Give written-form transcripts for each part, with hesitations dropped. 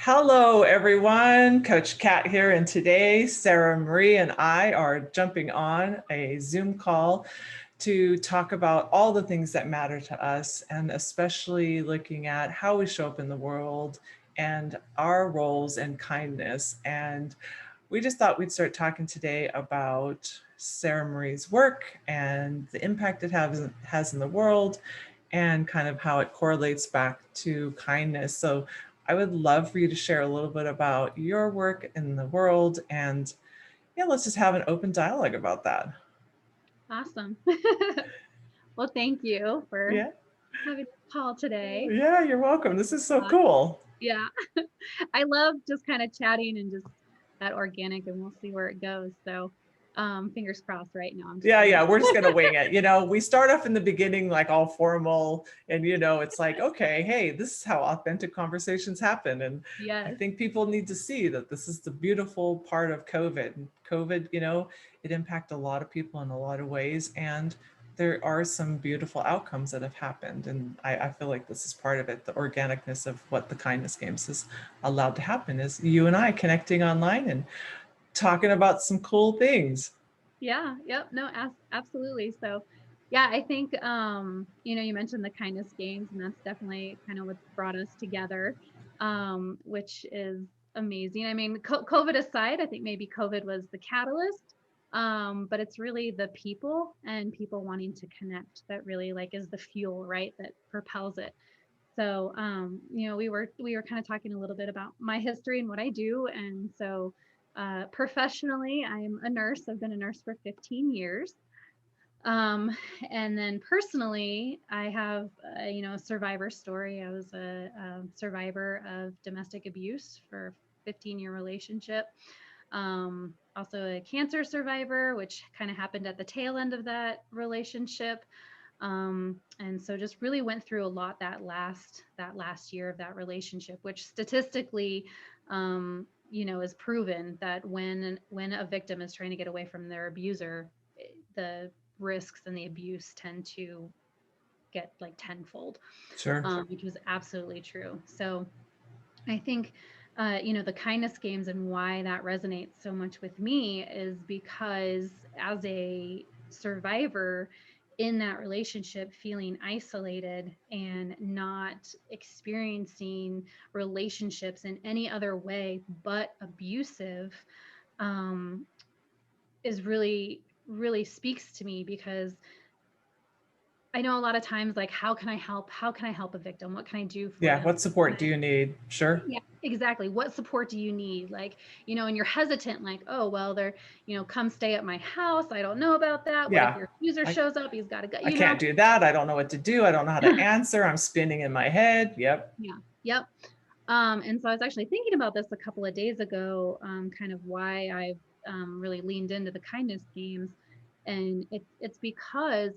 Hello, everyone. Coach Kat here, and today Sarah-Marie and I are jumping on a Zoom call to talk about all the things that matter to us, and especially looking at how we show up in the world and our roles in kindness. And we just thought we'd start talking today about Sarah-Marie's work and the impact it has in the world, and kind of how it correlates back to kindness. So I would love for you to share a little bit about your work in the world, and yeah, let's just have an open dialogue about that. Awesome. Well, thank you for Yeah. having a call today. Yeah, you're welcome. This is so Uh, cool. yeah, I love just kind of chatting and just that organic, and we'll see where it goes. So, fingers crossed. Right now, I'm just Yeah, kidding. yeah, we're just gonna wing it. We start off in the beginning like all formal, and it's like, okay, hey, this is how authentic conversations happen. And I Yes. think people need to see that this is the beautiful part of COVID. And COVID, it impacted a lot of people in a lot of ways, and there are some beautiful outcomes that have happened. And I feel like this is part of it. The organicness of what the kindness games has allowed to happen is you and I connecting online and talking about some cool things. Yeah. Yep. No. Absolutely. So, yeah, I think you mentioned the kindness games, and that's definitely kind of what's brought us together, which is amazing. I mean, COVID aside, I think maybe COVID was the catalyst, but it's really the people and people wanting to connect that really like is the fuel, right? That propels it. So, we were kind of talking a little bit about my history and what I do, and so professionally, I'm a nurse. I've been a nurse for 15 years. Um, and then personally, I have, a survivor story. I was a survivor of domestic abuse for a 15-year relationship. Also a cancer survivor, which kind of happened at the tail end of that relationship. And so just really went through a lot that last year of that relationship, which statistically, is proven that when a victim is trying to get away from their abuser, the risks and the abuse tend to get like tenfold, Sure. which was absolutely true. So I think, the kindness games and why that resonates so much with me is because as a survivor in that relationship, feeling isolated and not experiencing relationships in any other way but abusive, um, is really, really speaks to me because I know a lot of times, like, how can I help? How can I help a victim? What can I do for Yeah. them? What support do you need? Sure. Yeah, exactly. What support do you need? Like, and you're hesitant, like, oh, well, come stay at my house. I don't know about that. What if Yeah. your user I, shows up? He's got to go, I can't do that. I don't know what to do. I don't know how to answer. I'm spinning in my head. Yep. Yeah. Yep. And so I was actually thinking about this a couple of days ago, kind of why I've really leaned into the kindness games. And it's because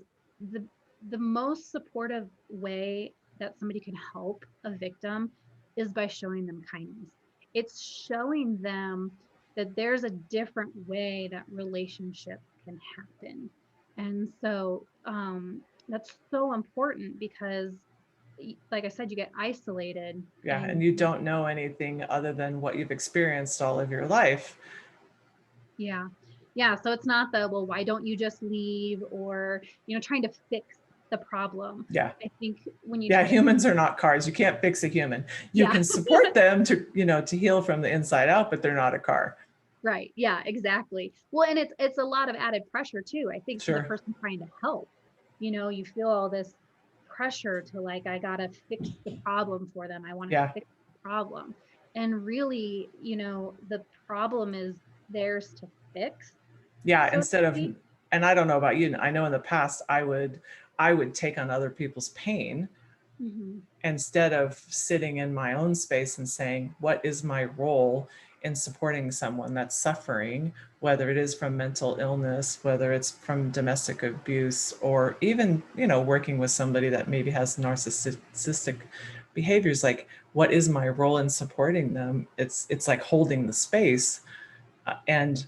the the most supportive way that somebody can help a victim is by showing them kindness. It's showing them that there's a different way that relationship can happen. And so that's so important because like I said, you get isolated Yeah. and And you don't know anything other than what you've experienced all of your life. yeah. Yeah. So it's not well, why don't you just leave or, trying to fix the problem. Yeah. I think when you Yeah. try to, Humans are not cars. You can't fix a human. You yeah, can support them to heal from the inside out, but they're not a car. right. Yeah, exactly. Well, and it's a lot of added pressure too, I think, for the Sure. person trying to help. You feel all this pressure to like, I gotta fix the problem for them. I want to Yeah. fix the problem. And really, the problem is theirs to fix, Yeah. so to Instead of, speak. and I don't know about you, I know in the past I would take on other people's pain Hmm. instead of sitting in my own space and saying, what is my role in supporting someone that's suffering, whether it is from mental illness, whether it's from domestic abuse, or even, working with somebody that maybe has narcissistic behaviors. Like, what is my role in supporting them? It's like holding the space, and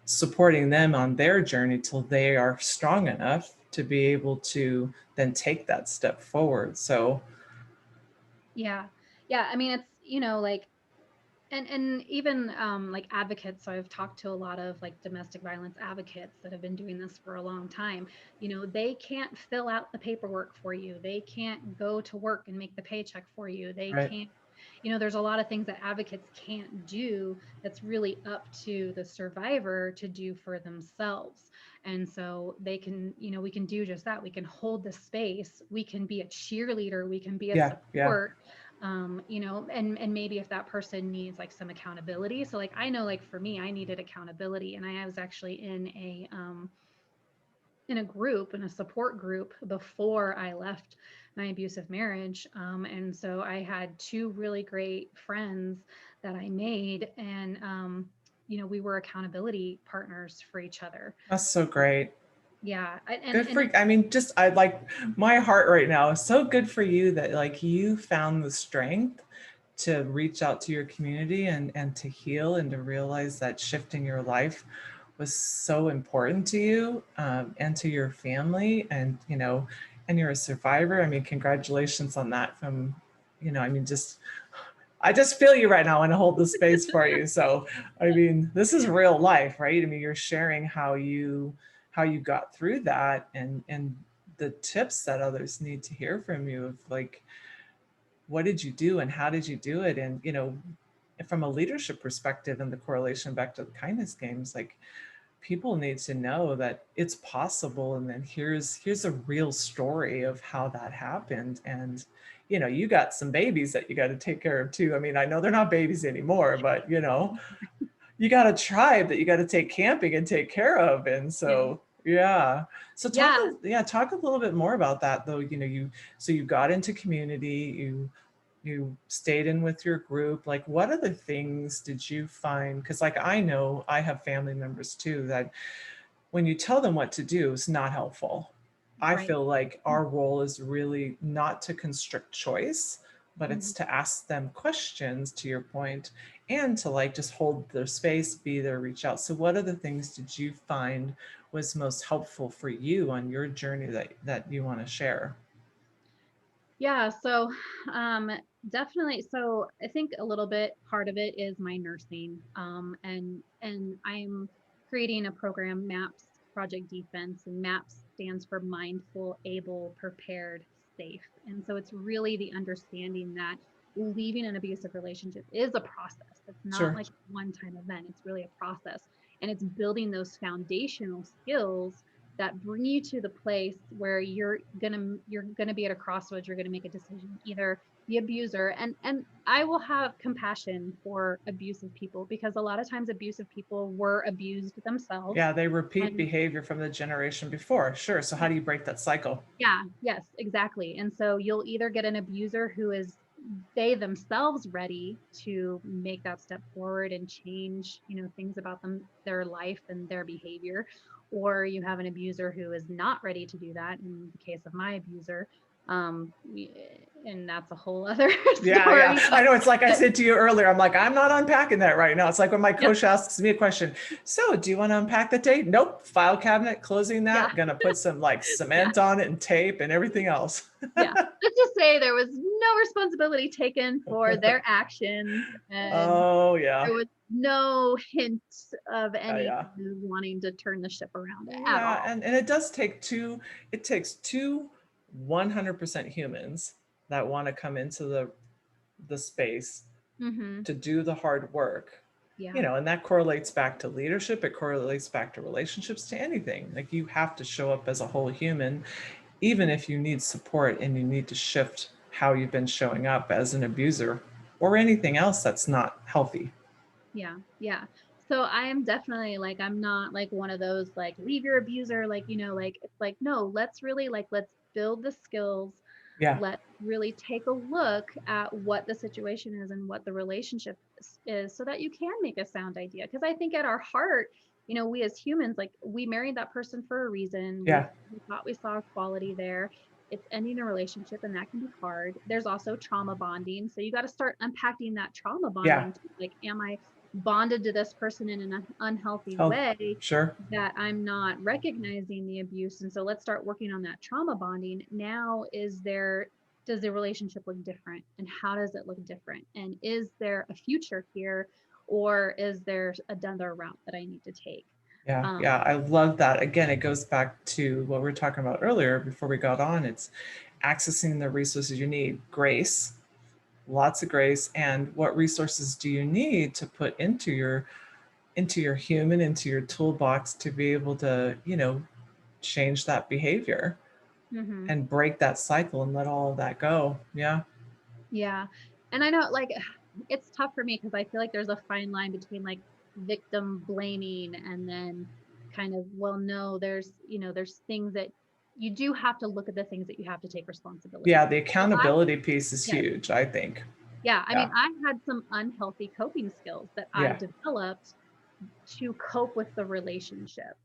supporting them on their journey till they are strong enough to be able to then take that step forward. So Yeah. Yeah. I mean, it's, like And even like advocates, so I've talked to a lot of like domestic violence advocates that have been doing this for a long time. They can't fill out the paperwork for you, they can't go to work and make the paycheck for you, they Right. can't, there's a lot of things that advocates can't do that's really up to the survivor to do for themselves. And so they can, we can do just that. We can hold the space, we can be a cheerleader, we can be a Yeah. Yeah. support. And maybe if that person needs like some accountability. So like I know, like for me, I needed accountability, and I was actually in a group, in a support group before I left my abusive marriage. And so I had two really great friends that I made, and we were accountability partners for each other. That's so great. Yeah, Good and for, it's I mean, just, I like, my heart right now is so good for you that like you found the strength to reach out to your community and to heal and to realize that shifting your life was so important to you, and to your family, and and you're a survivor. I mean, congratulations on that. From I mean, just, I just feel you right now and hold the space for you. So I mean, this is real life, right? I mean, you're sharing how you got through that, and the tips that others need to hear from you of like, what did you do and how did you do it? And from a leadership perspective, and the correlation back to the kindness games, like, people need to know that it's possible, and then here's a real story of how that happened. And you got some babies that you got to take care of too. I mean, I know they're not babies anymore, but you got a tribe that you got to take camping and take care of. And yeah, so, yeah. So yeah. talk a little bit more about that though. You got into community, you stayed in with your group. Like, what other things did you find? Because like, I know I have family members too that when you tell them what to do, it's not helpful. I Right. feel like our role is really not to constrict choice, but it's Mhm. to ask them questions, to your point, and to like just hold their space, be there, reach out. So what other things did you find was most helpful for you on your journey that you want to share? Yeah, so um definitely, so I think a little bit part of it is my nursing. And I'm creating a program, MAPS, Project Defense, and MAPS stands for mindful, able, prepared, safe. And so it's really the understanding that leaving an abusive relationship is a process. It's not Sure. like a one-time event. It's really a process. And it's building those foundational skills that bring you to the place where you're gonna be at a crossroads. You're gonna make a decision, either the abuser, and I will have compassion for abusive people, because a lot of times abusive people were abused themselves. Yeah, they repeat And behavior from the generation before. Sure. So how do you break that cycle? yeah, yes, exactly. And so you'll either get an abuser who is they themselves ready to make that step forward and change, things about their life and their behavior, or you have an abuser who is not ready to do that. In the case of my abuser, and that's a whole other Yeah, yeah. story. I know. It's like I But said to you earlier, I'm like, I'm not unpacking that right now. It's like when my yeah, coach asks me a question. So, do you want to unpack the tape? Nope. File cabinet, closing yeah, that, gonna put some like yeah, cement on it and tape and everything else. yeah. Let's just say there was no responsibility taken for their actions, and Oh, yeah. there was no hint of any Yeah. kind of wanting to turn the ship around at Yeah. all. And it takes two 100% humans that want to come into the space Hmm. to do the hard work. Yeah, And that correlates back to leadership, it correlates back to relationships, to anything. Like, you have to show up as a whole human, even if you need support and you need to shift how you've been showing up as an abuser or anything else that's not healthy. yeah, yeah. So I am definitely like, I'm not like one of those like leave your abuser, like, like it's like, no, let's really like, let's build the skills. Yeah. Let's really take a look at what the situation is and what the relationship is, so that you can make a sound idea. Because I think at our heart, we as humans, like, we married that person for a reason. We, Yeah. we thought we saw quality there. It's ending a relationship, and that can be hard. There's also trauma bonding. So you got to start unpacking that trauma Yeah. bonding too. Like, am I bonded to this person in an unhealthy Oh, way, sure. that I'm not recognizing the abuse? And so let's start working on that trauma bonding. Now, is there does the relationship look different, and how does it look different, and is there a future here, or is there another route that I need to take? Yeah, um, yeah, I love that. Again, it goes back to what we were talking about earlier before we got on. It's accessing the resources you need, grace, lots of grace, and what resources do you need to put into your human, into your toolbox to be able to, change that behavior mhm. and break that cycle and let all of that go. Yeah. Yeah. And I know, like, it's tough for me because I feel like there's a fine line between like victim blaming and then kind of, well, no, there's things that you do have to look at, the things that you have to take responsibility Yeah, for. the So I, accountability piece is yes, huge, I think. yeah. I mean, Yeah. I had some unhealthy coping skills that I Yeah. developed to cope with the relationship.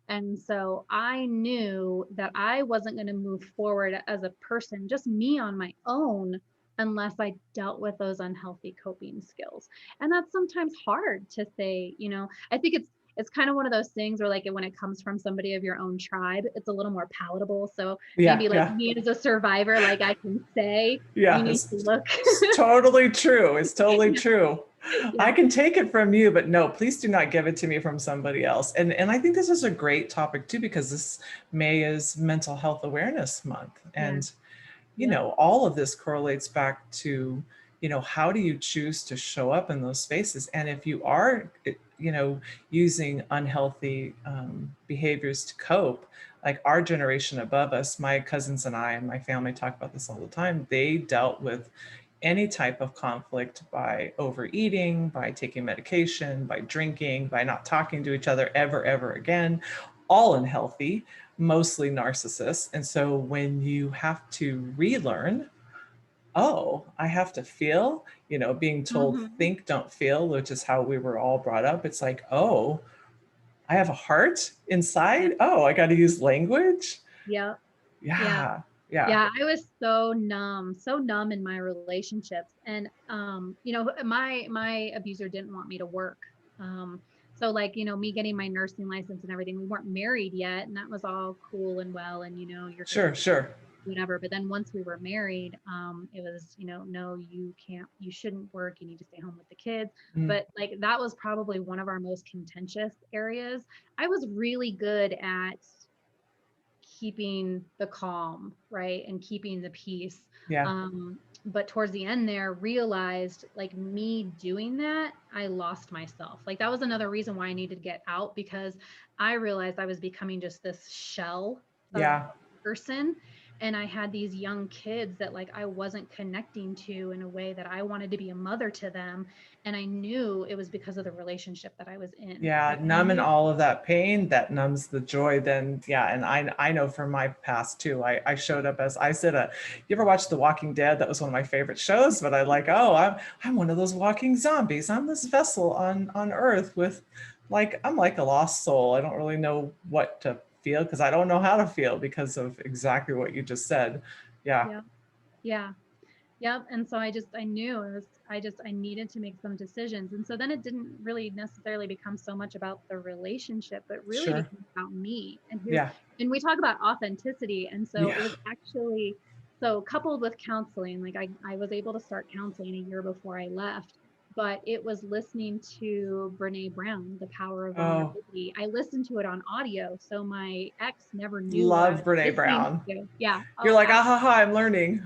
And so I knew that I wasn't going to move forward as a person, just me on my own, unless I dealt with those unhealthy coping skills. And that's sometimes hard to say, I think it's kind of one of those things where, like, when it comes from somebody of your own tribe, it's a little more palatable. So Yeah. maybe like Yeah. me as a survivor, like I can say, you Yeah. need to look. It's totally true. It's totally Yeah, true. I yeah, can take it from you, but no, please do not give it to me from somebody else. And I think this is a great topic too, because this May is Mental Health Awareness Month. yeah, And yep, all of this correlates back to, how do you choose to show up in those spaces? And if you are, using unhealthy behaviors to cope, like our generation above us, my cousins and I and my family talk about this all the time, they dealt with any type of conflict by overeating, by taking medication, by drinking, by not talking to each other ever again, all unhealthy, mostly narcissists. And so when you have to relearn, oh, I have to feel, being told hmm, think, don't feel, which is how we were all brought up. It's like, oh, I have a heart yeah, inside. Oh, I got to use language. yep, yeah. Yeah. Yeah. Yeah, I was so numb in my relationships. And my abuser didn't want me to work. Um so, like, me getting my nursing license and everything, we weren't married yet, and that was all cool and well, and you're good Sure. to go, Sure. whatever. But then once we were married, it was, no, you can't, you shouldn't work, you need to stay home with the kids. Mm, But like, that was probably one of our most contentious areas. I was really good at keeping the calm, right? And keeping the peace. yeah. But towards the end there, realized, like, me doing that, I lost myself. Like, that was another reason why I needed to get out, because I realized I was becoming just this shell of Yeah. person. And I had these young kids that, like, I wasn't connecting to in a way that I wanted to be a mother to them. And I knew it was because of the relationship that I was in. Yeah, Like, I numbing knew, all of that pain, that numbs the joy. Then yeah, and I know from my past too. I showed up as I said you ever watch The Walking Dead? That was one of my favorite shows, but I like, oh, I'm one of those walking zombies. I'm this vessel on Earth with I'm like a lost soul. I don't really know what to feel because I don't know how to feel because of exactly what you just said. Yeah, yeah, yeah. Yep. And so I knew I needed to make some decisions. And so then it didn't really necessarily become so much about the relationship, but really sure. became about me. Yeah. And we talk about authenticity. And so it Yeah. was actually, so coupled with counseling, like, I was able to start counseling a year before I left, but it was listening to Brene Brown, The Power of Oh, Vulnerability. I listened to it on audio. So my ex never knew what I love was Brene listening Brown. to. Yeah. You're Oh, like, ah ha ha, I'm learning.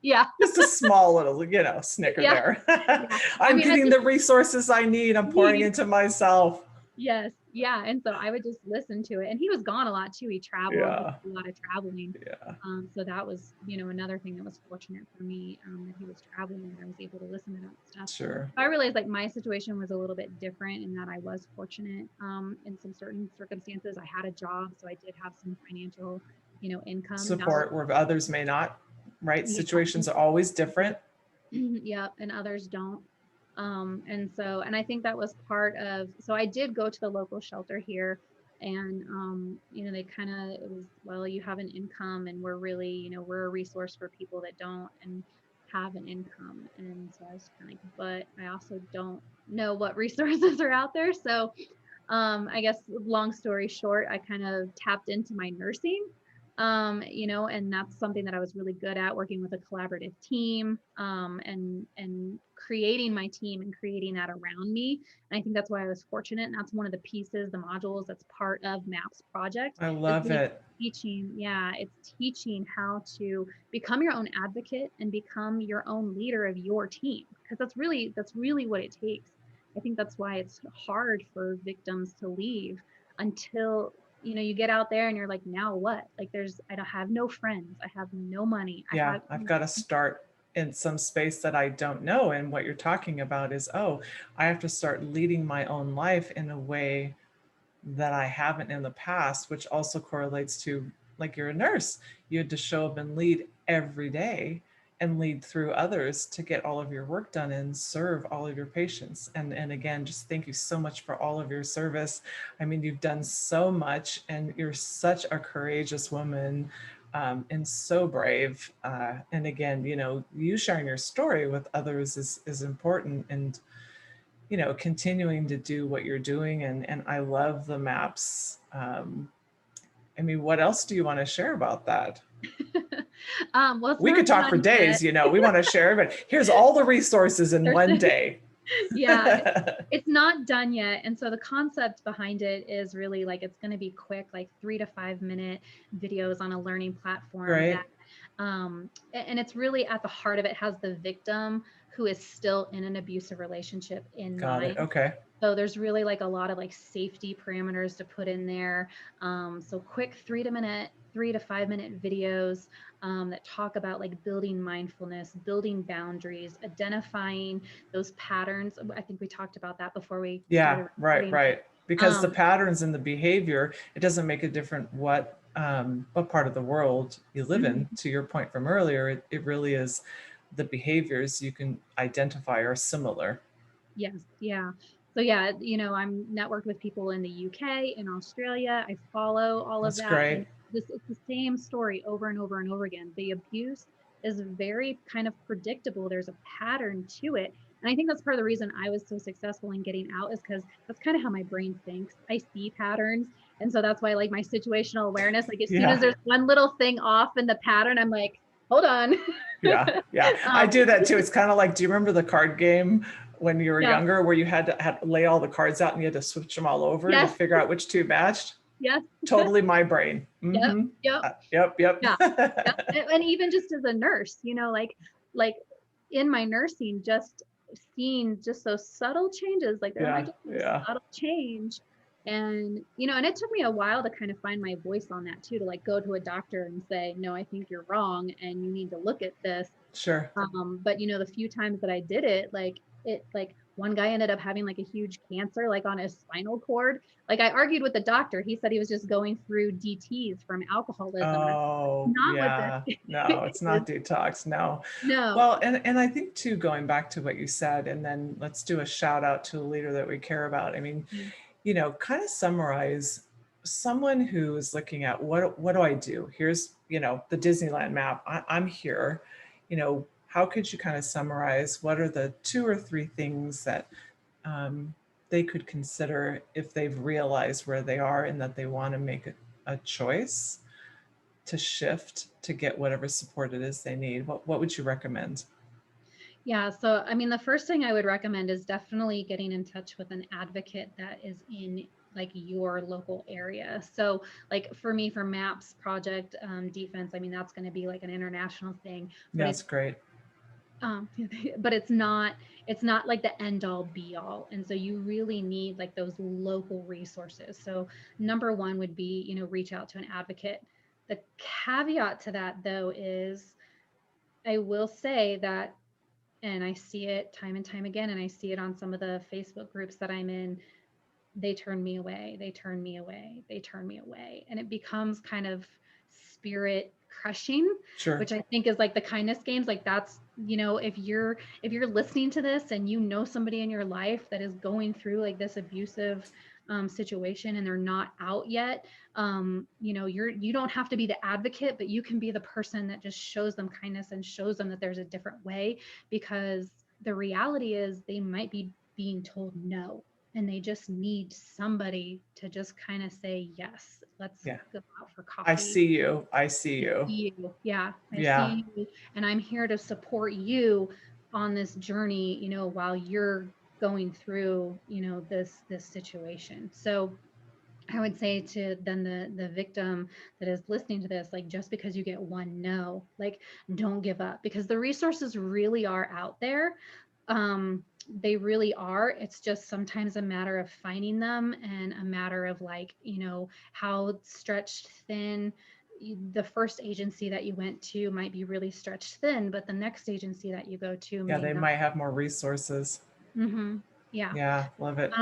yeah. Just a small little, snicker Yeah. there. Yeah. I I'm mean, at getting this the resources I need. I'm pouring need, into myself. yes, yeah. And so I would just listen to it. And he was gone a lot too. He traveled, he Yeah. did a lot of traveling. Yeah. So that was, another thing that was fortunate for me, that he was traveling and I was able to listen to that stuff. Sure. I realized, like, my situation was a little bit different in that I was fortunate, in some certain circumstances. I had a job, so I did have some financial, income. Not Support where others may not, right? yeah, Situations are always different. yep, and others don't. And I think that was part of, so I did go to the local shelter here, and they kind of, it was, well, you have an income, and we're really, we're a resource for people that don't and have an income. And so I was kind of like, but I also don't know what resources are out there. So I guess long story short, I kind of tapped into my nursing. And that's something that I was really good at, working with a collaborative team, and creating my team and creating that around me. And I think that's why I was fortunate. And that's one of the pieces, the modules that's part of MAPS project, I is love really it. teaching. Yeah, it's teaching how to become your own advocate and become your own leader of your team, because that's really what it takes. I think that's why it's hard for victims to leave until you get out there and you're like, now what? Like, I don't have no friends, I have no money, I Yeah, have I've got to start in some space that I don't know. And what you're talking about is, oh, I have to start leading my own life in a way that I haven't in the past, which also correlates to, like, you're a nurse. You had to show up and lead every day and lead through others to get all of your work done and serve all of your patients. And again, just thank you so much for all of your service. I mean, you've done so much and you're such a courageous woman, and so brave. And again, you sharing your story with others is important. And continuing to do what you're doing. And I love the maps. I mean, what else do you want to share about that? well, it's We could not talk for done yet. days, we want to share, but here's all the resources in one day. Yeah, it's not done yet. And so the concept behind it is really like, it's going to be quick, like 3 to 5 minute videos on a learning platform that, Right. and it's really at the heart of it, has the victim who is still in an abusive relationship in Got it. mind. Okay. So there's really like a lot of like safety parameters to put in there. So quick 3 to 5 minute videos, that talk about like building mindfulness, building boundaries, identifying those patterns. I think we talked about that before we Yeah, started right, recording. right. Because the Um, patterns and the behavior, it doesn't make a difference what part of the world you live mhm. in. To your point from earlier, it really is the behaviors you can identify are similar. Yes, yeah. So yeah, I'm networked with people in the UK, in Australia. I follow all of That's that, and great. it's the same story over and over and over again. The abuse is very kind of predictable. There's a pattern to it. And I think that's part of the reason I was so successful in getting out, is because that's kind of how my brain thinks. I see patterns. And so that's why, like, my situational awareness, like as soon as Yeah. there's one little thing off in the pattern, I'm like, hold on. Yeah, yeah. I um, do that too. It's kind of like, do you remember the card game when you were yeah, younger where you had to lay all the cards out and you had to switch them all over to yes, figure out which two matched? yes, Totally my brain. yep, Mm-hmm. yep. Yep, yep. Yeah. Yep. And even just as a nurse, like in my nursing, just seeing just those subtle changes, like there might Yeah, just be a yeah. subtle change. And it took me a while to kind of find my voice on that too, to like go to a doctor and say, no, I think you're wrong and you need to look at this. Sure. But the few times that I did it, like one guy ended up having like a huge cancer, like on his spinal cord. Like I argued with the doctor. He said he was just going through DTs from alcoholism. And Oh, not what yeah. this No, it's is. not detox. No. No. Well, and I think too, going back to what you said, and then let's do a shout out to a leader that we care about. I mean, Mm. kind of summarize someone who is looking at what do I do? Here's, the Disneyland map. I'm here. How could you kind of summarize what are the 2 or 3 things that um, they could consider if they've realized where they are and that they want to make a choice to shift to get whatever support it is they need? What would you recommend? Yeah. So, I mean, the first thing I would recommend is definitely getting in touch with an advocate that is in like your local area. So, like for me, for MAPS project, defense, I mean, that's going to be like an international thing, but Yeah, it's great. um, but it's not like the end all be all. And so you really need like those local resources. So number one would be, reach out to an advocate. The caveat to that though is, I will say that, and I see it time and time again, and I see it on some of the Facebook groups that I'm in, they turn me away, they turn me away, they turn me away. And it becomes kind of spirit crushing, Sure. which I think is like the kindness games. Like that's, if you're listening to this and somebody in your life that is going through like this abusive situation and they're not out yet, you don't have to be the advocate, but you can be the person that just shows them kindness and shows them that there's a different way, because the reality is they might be being told no. and they just need somebody to just kind of say, yes, let's Yeah. go out for I coffee. see you. I see I you. see you. Yeah, I Yeah. see you, and I'm here to support you on this journey, while you're going through, this situation. So I would say to then the victim that is listening to this, like, just because you get one no, like, don't give up, because the resources really are out there. They really are. It's just sometimes a matter of finding them, and a matter of, like, how stretched thin. The first agency that you went to might be really stretched thin, but the next agency that you go to Yeah. may They not. might have more resources. Yeah. Yeah. Love it.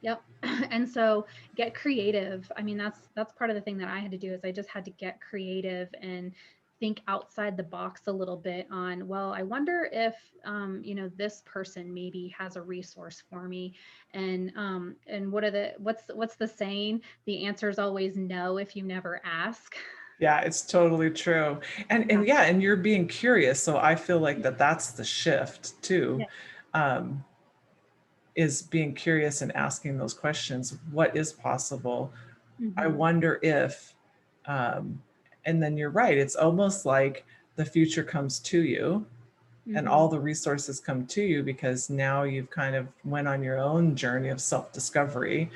Yep. And so get creative. I mean, that's part of the thing that I had to do, is I just had to get creative and think outside the box a little bit on, well, I wonder if this person maybe has a resource for me. And what's the saying? The answer is always no if you never ask. Yeah, it's totally true. Yeah. And yeah, and you're being curious. So I feel like that's the shift too. Yeah. Um, is being curious and asking those questions. What is possible? I Hmm. wonder if, um, and then you're right. It's almost like the future comes to you and Hmm. all the resources come to you because now you've kind of went on your own journey of self-discovery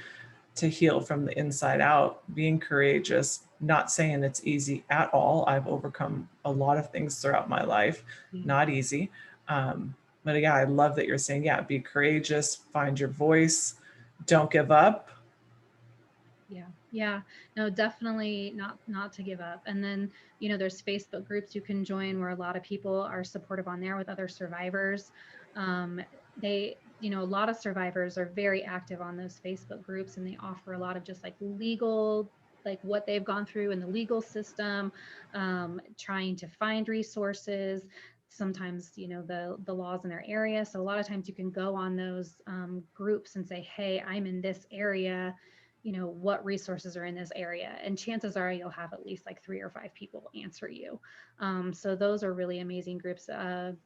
to heal from the inside out, being courageous, not saying it's easy at all. I've overcome a lot of things throughout my life, Yeah. not easy. Um, but yeah, I love that you're saying, yeah, be courageous, find your voice, don't give up. Yeah. Yeah. No, definitely not to give up. And then, there's Facebook groups you can join where a lot of people are supportive on there with other survivors. A lot of survivors are very active on those Facebook groups, and they offer a lot of just like legal, like what they've gone through in the legal system, trying to find resources. Sometimes, the laws in their area. So a lot of times you can go on those groups and say, hey, I'm in this area, what resources are in this area, and chances are you'll have at least like 3 or 5 people answer you. So those are really amazing groups.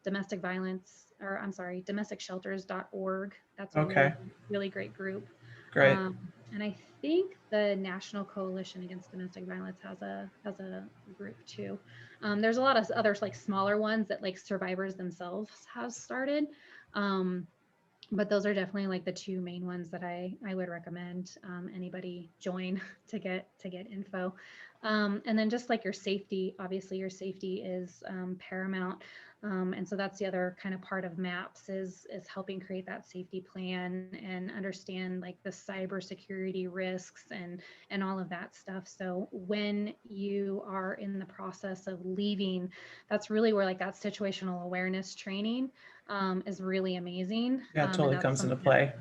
Domestic violence, or I'm sorry, domesticshelters.org. That's a Okay, really great group. great. um, and I think the National Coalition Against Domestic Violence has a group too. There's a lot of others, like smaller ones that like survivors themselves have started. um, but those are definitely like the two main ones that I would recommend anybody join to get info. And then just like your safety, obviously your safety is paramount. And so that's the other kind of part of MAPS is helping create that safety plan and understand like the cybersecurity risks and all of that stuff. So when you are in the process of leaving, that's really where like that situational awareness training is really amazing. Yeah, it And totally that's comes into something play.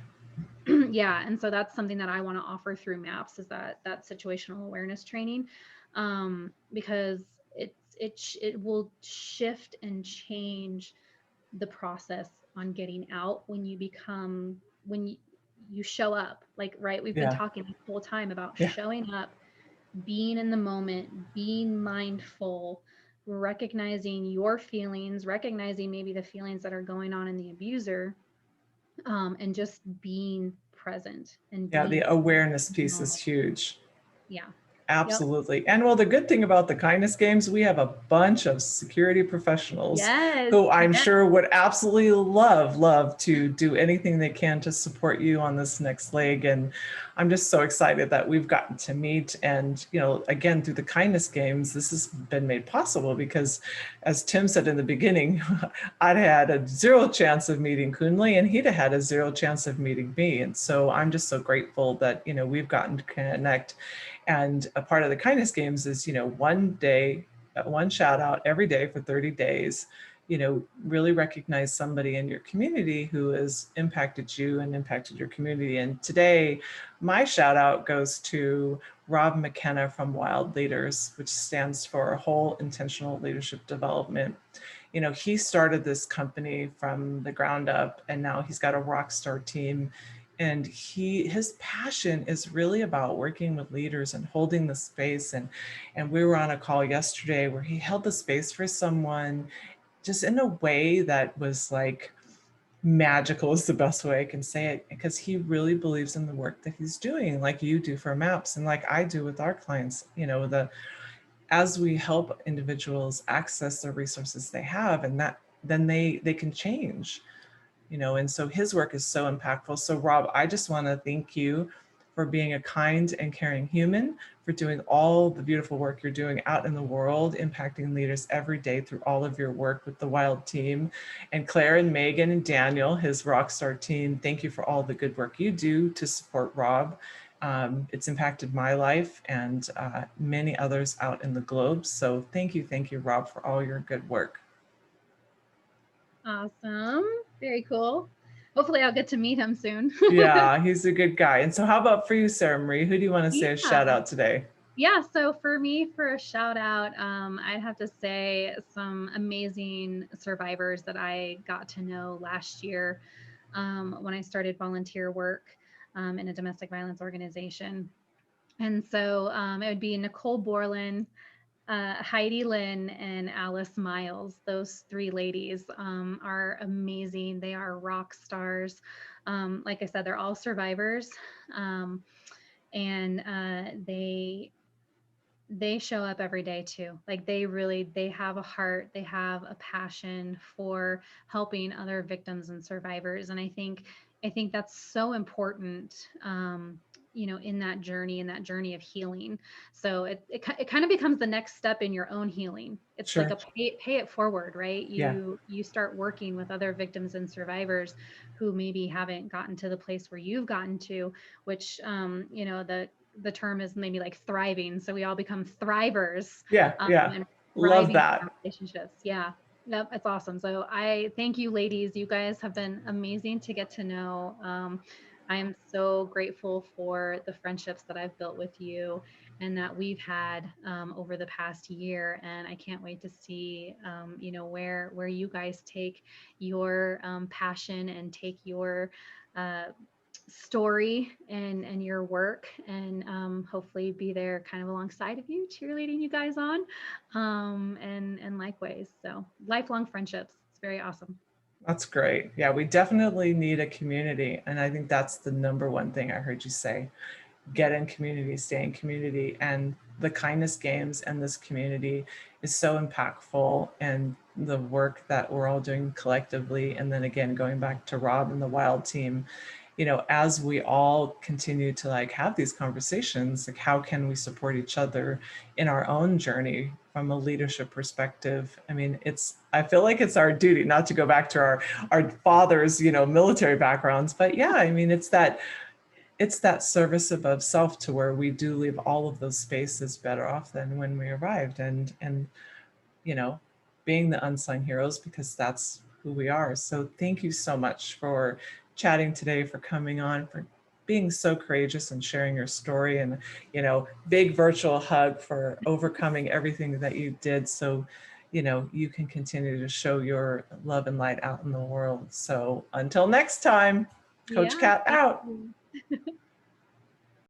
that, yeah. And so that's something that I want to offer through MAPS, is that situational awareness training, because it will shift and change the process on getting out when you show up. Like, right, we've been Yeah, talking the whole time about yeah, showing up, being in the moment, being mindful, recognizing your feelings, recognizing maybe the feelings that are going on in the abuser, and just being present and yeah. being The awareness piece is intentional. huge. Yeah. Yep. Absolutely. And well, the good thing about the kindness games, we have a bunch of security professionals Yes. who I'm Yes. sure would absolutely love to do anything they can to support you on this next leg. And I'm just so excited that we've gotten to meet. And, again, through the kindness games, this has been made possible because, as Tim said in the beginning, I'd had a zero chance of meeting Kunle and he'd have had a zero chance of meeting me. And so I'm just so grateful that, we've gotten to connect. And a part of the kindness games is, one day, one shout out every day for 30 days, really recognize somebody in your community who has impacted you and impacted your community. And today, my shout out goes to Rob McKenna from Wild Leaders, which stands for Whole Intentional Leadership Development. He started this company from the ground up, and now he's got a rock star team. And his passion is really about working with leaders and holding the space. And we were on a call yesterday where he held the space for someone just in a way that was like magical is the best way I can say it, because he really believes in the work that he's doing, like you do for MAPS and like I do with our clients. As we help individuals access the resources they have, and that then they can change, and so his work is so impactful. So Rob, I just want to thank you for being a kind and caring human, for doing all the beautiful work you're doing out in the world, impacting leaders every day through all of your work with the Wild team. And Claire and Megan and Daniel, his Rockstar team, thank you for all the good work you do to support Rob. It's impacted my life and many others out in the globe. So thank you, Rob, for all your good work. Awesome. Very cool. Hopefully I'll get to meet him soon. Yeah, he's a good guy. And so how about for you, Sarah-Marie? Who do you want to say a shout Yeah. out today? Yeah, so for me, for a shout out, I'd have to say some amazing survivors that I got to know last year when I started volunteer work in a domestic violence organization. And so it would be Nicole Borland, Heidi Lynn, and Alice Miles. Those three ladies are amazing. They are rock stars. Like I said, they're all survivors. Um, and they show up every day too. Like they have a heart, they have a passion for helping other victims and survivors. And I think that's so important, in that journey of healing. So it kind of becomes the next step in your own healing. It's like Sure. a pay it forward, right? Yeah. You start working with other victims and survivors who maybe haven't gotten to the place where you've gotten to, which the term is maybe like thriving. So we all become thrivers, Yeah. Yeah. and Love thriving in our that. relationships. Yeah. Yep, it's awesome. So I thank you, ladies. You guys have been amazing to get to know. I am so grateful for the friendships that I've built with you and that we've had over the past year. And I can't wait to see, where you guys take your passion and take your uh, story and your work, and hopefully be there kind of alongside of you, cheerleading you guys on, and likewise. So lifelong friendships, it's very awesome. That's great. Yeah, we definitely need a community. And I think that's the number one thing I heard you say. Get in community, stay in community. And the kindness games and this community is so impactful, and the work that we're all doing collectively. And then again, going back to Rob and the Wild team, as we all continue to like have these conversations, like how can we support each other in our own journey from a leadership perspective? I mean, I feel like it's our duty not to go back to our fathers, military backgrounds, but yeah, I mean, it's that service above self, to where we do leave all of those spaces better off than when we arrived, and you know, being the unsung heroes, because that's who we are. So thank you so much for chatting today, for coming on, for being so courageous and sharing your story, and, big virtual hug for overcoming everything that you did. So, you can continue to show your love and light out in the world. So until next time, Coach Yeah, Cat thank out. you.